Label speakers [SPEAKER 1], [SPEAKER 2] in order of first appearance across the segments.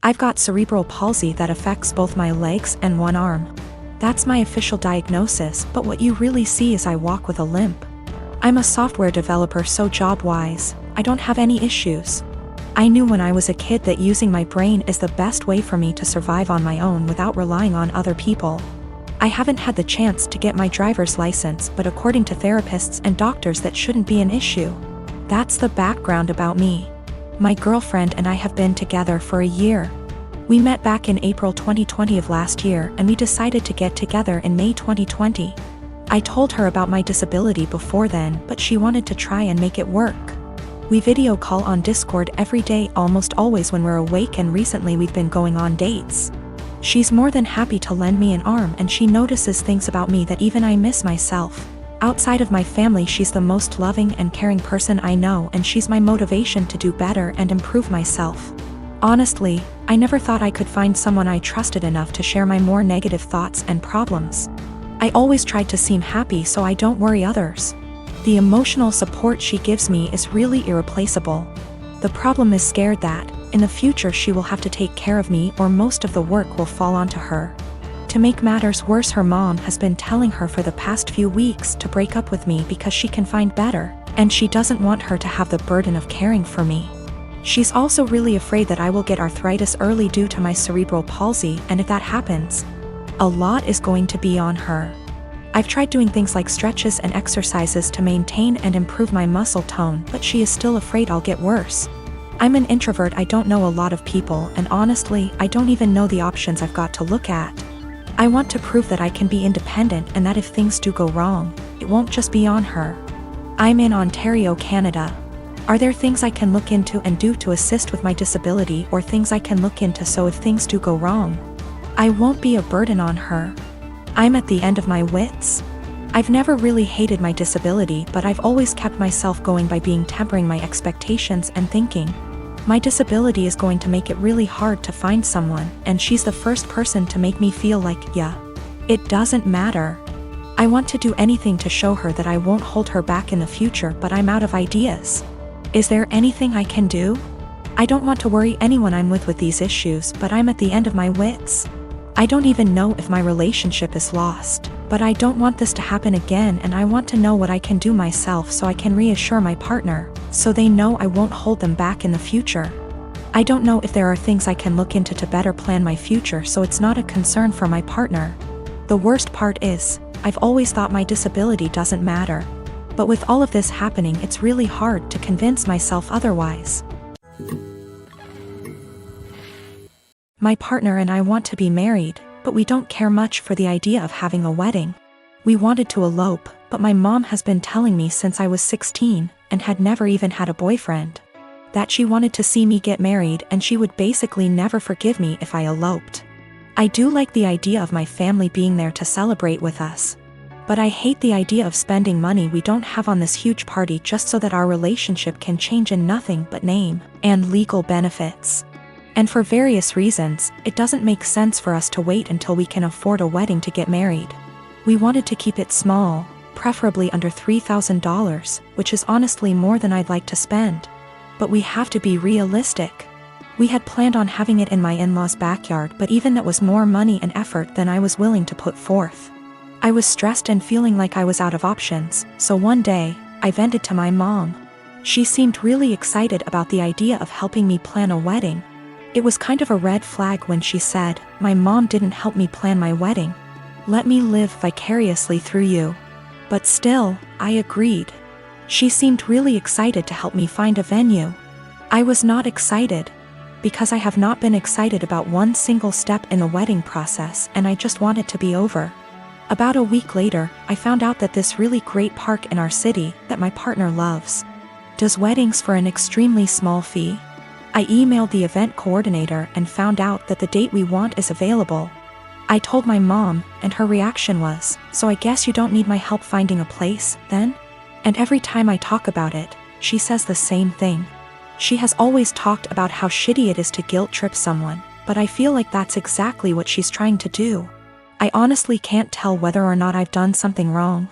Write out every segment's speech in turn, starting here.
[SPEAKER 1] I've got cerebral palsy that affects both my legs and one arm. That's my official diagnosis, but what you really see is I walk with a limp. I'm a software developer, so job-wise, I don't have any issues. I knew when I was a kid that using my brain is the best way for me to survive on my own without relying on other people. I haven't had the chance to get my driver's license, but according to therapists and doctors that shouldn't be an issue. That's the background about me. My girlfriend and I have been together for a year. We met back in April 2020 of last year, and we decided to get together in May 2020. I told her about my disability before then, but she wanted to try and make it work. We video call on Discord every day, almost always when we're awake, and recently we've been going on dates. She's more than happy to lend me an arm, and she notices things about me that even I miss myself. Outside of my family, she's the most loving and caring person I know, and she's my motivation to do better and improve myself. Honestly, I never thought I could find someone I trusted enough to share my more negative thoughts and problems. I always tried to seem happy so I don't worry others. The emotional support she gives me is really irreplaceable. The problem is scared that, in the future, she will have to take care of me, or most of the work will fall onto her. To make matters worse, her mom has been telling her for the past few weeks to break up with me because she can find better, and she doesn't want her to have the burden of caring for me. She's also really afraid that I will get arthritis early due to my cerebral palsy, and if that happens, a lot is going to be on her. I've tried doing things like stretches and exercises to maintain and improve my muscle tone, but she is still afraid I'll get worse. I'm an introvert, I don't know a lot of people, and honestly, I don't even know the options I've got to look at. I want to prove that I can be independent and that if things do go wrong, it won't just be on her. I'm in Ontario, Canada. Are there things I can look into and do to assist with my disability, or things I can look into so if things do go wrong, I won't be a burden on her? I'm at the end of my wits. I've never really hated my disability, but I've always kept myself going by tempering my expectations and thinking, my disability is going to make it really hard to find someone, and she's the first person to make me feel like, yeah, it doesn't matter. I want to do anything to show her that I won't hold her back in the future, but I'm out of ideas. Is there anything I can do? I don't want to worry anyone I'm with these issues, but I'm at the end of my wits. I don't even know if my relationship is lost, but I don't want this to happen again, and I want to know what I can do myself so I can reassure my partner, so they know I won't hold them back in the future. I don't know if there are things I can look into to better plan my future so it's not a concern for my partner. The worst part is, I've always thought my disability doesn't matter. But with all of this happening, it's really hard to convince myself otherwise. My partner and I want to be married, but we don't care much for the idea of having a wedding. We wanted to elope, but my mom has been telling me since I was 16, and had never even had a boyfriend, that she wanted to see me get married and she would basically never forgive me if I eloped. I do like the idea of my family being there to celebrate with us, but I hate the idea of spending money we don't have on this huge party just so that our relationship can change in nothing but name and legal benefits. And for various reasons, it doesn't make sense for us to wait until we can afford a wedding to get married. We wanted to keep it small, preferably under $3,000, which is honestly more than I'd like to spend. But we have to be realistic. We had planned on having it in my in-laws' backyard, but even that was more money and effort than I was willing to put forth. I was stressed and feeling like I was out of options, so one day, I vented to my mom. She seemed really excited about the idea of helping me plan a wedding. It was kind of a red flag when she said, "My mom didn't help me plan my wedding. Let me live vicariously through you." But still, I agreed. She seemed really excited to help me find a venue. I was not excited, because I have not been excited about one single step in the wedding process, and I just want it to be over. About a week later, I found out that this really great park in our city, that my partner loves, does weddings for an extremely small fee. I emailed the event coordinator and found out that the date we want is available. I told my mom, and her reaction was, "So I guess you don't need my help finding a place, then?" And every time I talk about it, she says the same thing. She has always talked about how shitty it is to guilt trip someone, but I feel like that's exactly what she's trying to do. I honestly can't tell whether or not I've done something wrong.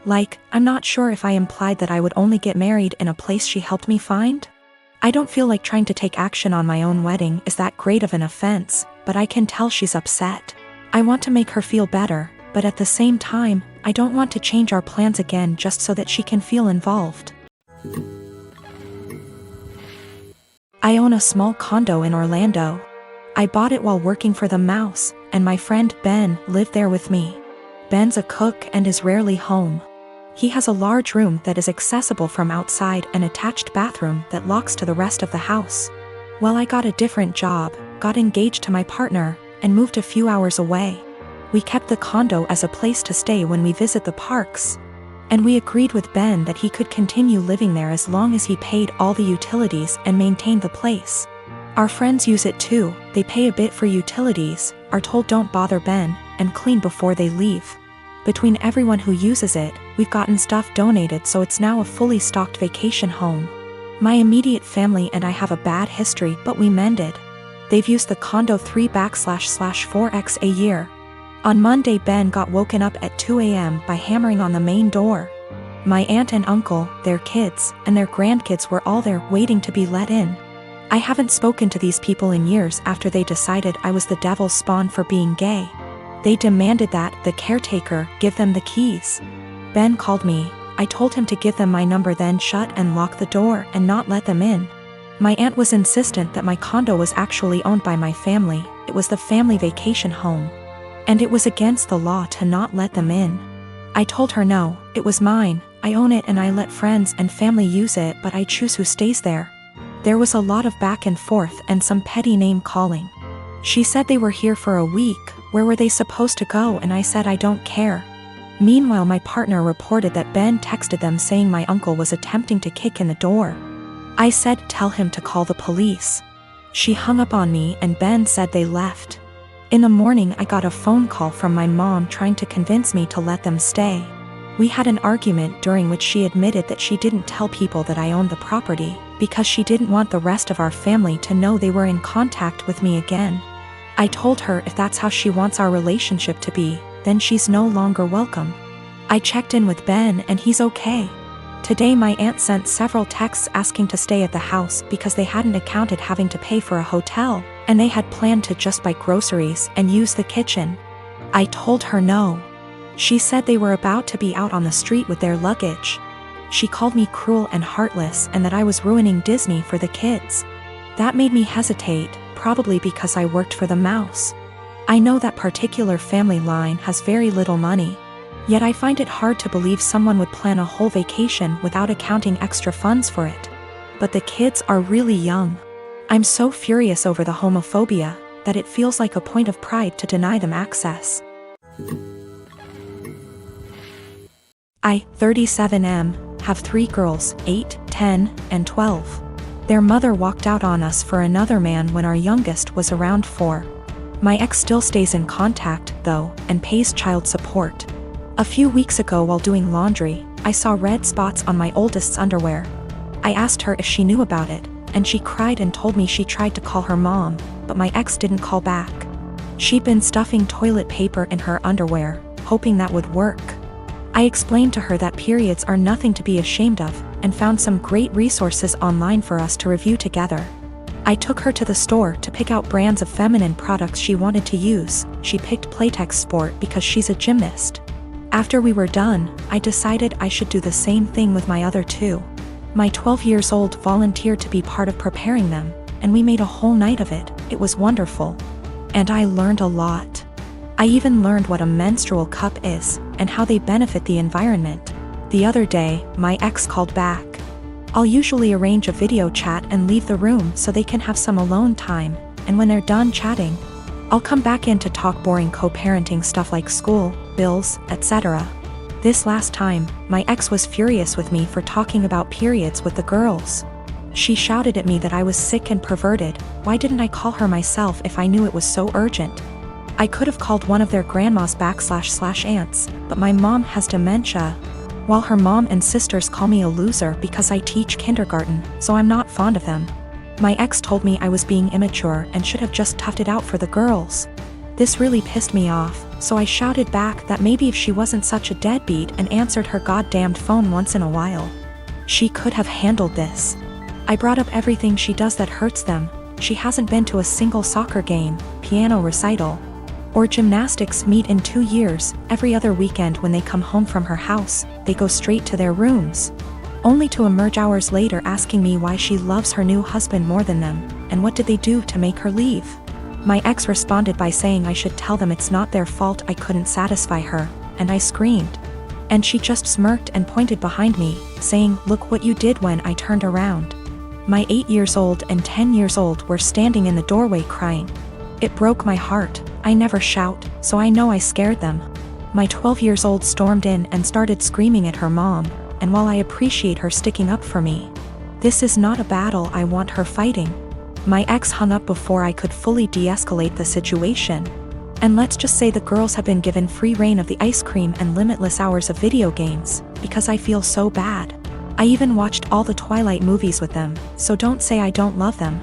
[SPEAKER 1] Like, I'm not sure if I implied that I would only get married in a place she helped me find. I don't feel like trying to take action on my own wedding is that great of an offense, but I can tell she's upset. I want to make her feel better, but at the same time, I don't want to change our plans again just so that she can feel involved. I own a small condo in Orlando. I bought it while working for the Mouse, and my friend Ben lived there with me. Ben's a cook and is rarely home. He has a large room that is accessible from outside and attached bathroom that locks to the rest of the house. Well, I got a different job, got engaged to my partner, and moved a few hours away. We kept the condo as a place to stay when we visit the parks. And we agreed with Ben that he could continue living there as long as he paid all the utilities and maintained the place. Our friends use it too, they pay a bit for utilities, are told don't bother Ben, and clean before they leave. Between everyone who uses it, we've gotten stuff donated so it's now a fully stocked vacation home. My immediate family and I have a bad history but we mended. They've used the condo 3/4x a year. On Monday Ben got woken up at 2 a.m. by hammering on the main door. My aunt and uncle, their kids, and their grandkids were all there waiting to be let in. I haven't spoken to these people in years after they decided I was the devil's spawn for being gay. They demanded that the caretaker give them the keys. Ben called me. I told him to give them my number, then shut and lock the door and not let them in. My aunt was insistent that my condo was actually owned by my family. It was the family vacation home. And it was against the law to not let them in. I told her no, it was mine, I own it and I let friends and family use it, but I choose who stays there. There was a lot of back and forth and some petty name calling. She said they were here for a week, where were they supposed to go, and I said I don't care. Meanwhile my partner reported that Ben texted them saying my uncle was attempting to kick in the door. I said tell him to call the police. She hung up on me and Ben said they left. In the morning I got a phone call from my mom trying to convince me to let them stay. We had an argument during which she admitted that she didn't tell people that I owned the property, because she didn't want the rest of our family to know they were in contact with me again. I told her if that's how she wants our relationship to be, then she's no longer welcome. I checked in with Ben and he's okay. Today my aunt sent several texts asking to stay at the house because they hadn't accounted having to pay for a hotel, and they had planned to just buy groceries and use the kitchen. I told her no. She said they were about to be out on the street with their luggage. She called me cruel and heartless and that I was ruining Disney for the kids. That made me hesitate, probably because I worked for the Mouse. I know that particular family line has very little money. Yet I find it hard to believe someone would plan a whole vacation without accounting extra funds for it. But the kids are really young. I'm so furious over the homophobia that it feels like a point of pride to deny them access. I, 37M, have 3 girls, 8, 10, and 12. Their mother walked out on us for another man when our youngest was around 4. My ex still stays in contact, though, and pays child support. A few weeks ago while doing laundry, I saw red spots on my oldest's underwear. I asked her if she knew about it, and she cried and told me she tried to call her mom, but my ex didn't call back. She'd been stuffing toilet paper in her underwear, hoping that would work. I explained to her that periods are nothing to be ashamed of, and found some great resources online for us to review together. I took her to the store to pick out brands of feminine products she wanted to use. She picked Playtex Sport because she's a gymnast. After we were done, I decided I should do the same thing with my other 2. My 12-year-old volunteered to be part of preparing them, and we made a whole night of it. It was wonderful. And I learned a lot. I even learned what a menstrual cup is, and how they benefit the environment. The other day, my ex called back. I'll usually arrange a video chat and leave the room so they can have some alone time, and when they're done chatting, I'll come back in to talk boring co-parenting stuff like school, bills, etc. This last time, my ex was furious with me for talking about periods with the girls. She shouted at me that I was sick and perverted. Why didn't I call her myself if I knew it was so urgent? I could have called one of their grandmas //aunts, but my mom has dementia, while her mom and sisters call me a loser because I teach kindergarten, so I'm not fond of them. My ex told me I was being immature and should have just toughed it out for the girls. This really pissed me off, so I shouted back that maybe if she wasn't such a deadbeat and answered her goddamned phone once in a while, she could have handled this. I brought up everything she does that hurts them. She hasn't been to a single soccer game, piano recital, or gymnastics meet in 2 years. Every other weekend when they come home from her house, they go straight to their rooms, only to emerge hours later asking me why she loves her new husband more than them, and what did they do to make her leave. My ex responded by saying I should tell them it's not their fault I couldn't satisfy her, and I screamed. And she just smirked and pointed behind me, saying, "Look what you did," when I turned around. My 8 years old and 10 years old were standing in the doorway crying. It broke my heart. I never shout, so I know I scared them. My 12 years old stormed in and started screaming at her mom, and while I appreciate her sticking up for me, this is not a battle I want her fighting. My ex hung up before I could fully de-escalate the situation. And let's just say the girls have been given free reign of the ice cream and limitless hours of video games, because I feel so bad. I even watched all the Twilight movies with them, so don't say I don't love them.